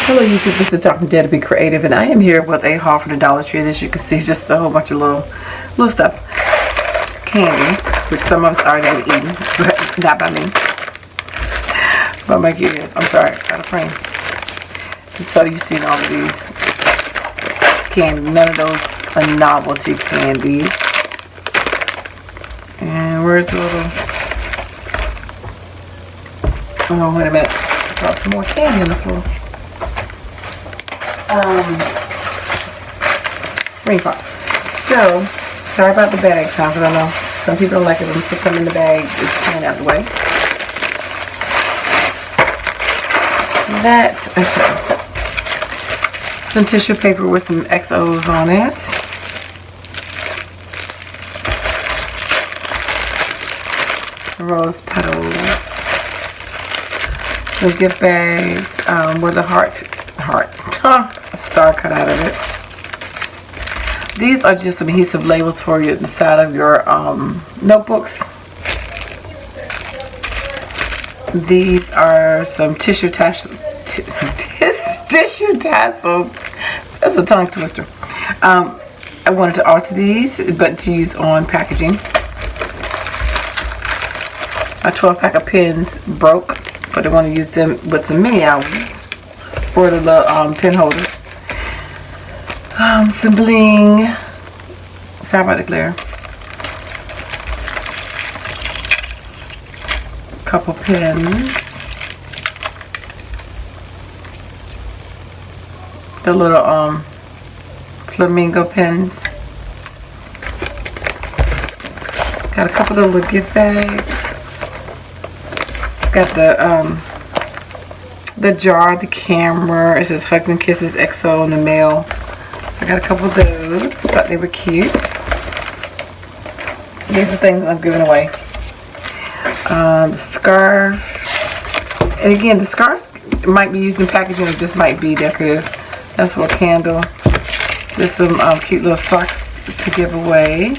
Hello YouTube, this is Dr. DaretoBeCreative, and I am here with a haul from the Dollar Tree. As you can see, it's just a whole bunch of little stuff. Candy, which some of us already have eaten, but not by me. But my kids, I'm sorry, out of frame. So you've seen all of these candy. None of those are novelty candies. And where's the little... Oh, wait a minute. I brought some more candy on the floor. Ring pops. So, sorry about the bag time, because I know some people don't like it when you put some in the bag. It's clean out the way. That's okay. Some tissue paper with some XOs on it. Rose petals. Some gift bags with a heart, a star cut out of it. These are just some adhesive labels for you at the side of your notebooks. These are some tissue tassels. Tissue tassels. That's a tongue twister. I wanted to alter these, but to use on packaging. My 12-pack of pens broke, but I want to use them with some mini albums for the little pen holders. Some bling. Sorry about the glare. Couple pens. The little flamingo pens. Got a couple of little gift bags. Got the jar, the camera. It says Hugs and Kisses XO in the mail. So I got a couple of those. Thought they were cute. These are things I'm giving away. The scarf. And again, the scarves might be used in packaging or just might be decorative. That's for a candle. Just some cute little socks to give away.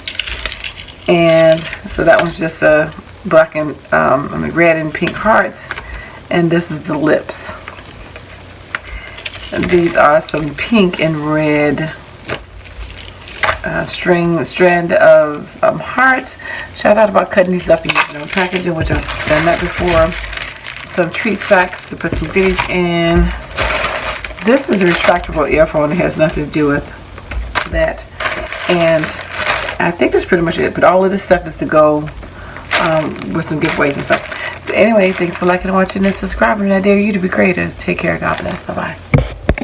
And so that one's just a black and red and pink hearts. And this is the lips. And these are some pink and red strand of hearts. So I thought about cutting these up and using them in packaging, which I've done that before. Some treat sacks to put some goodies in. This is a retractable earphone. It has nothing to do with that. And I think that's pretty much it. But all of this stuff is to go with some giveaways and stuff. So anyway, thanks for liking and watching and subscribing. And I dare you to be creative. Take care. God bless. Bye-bye.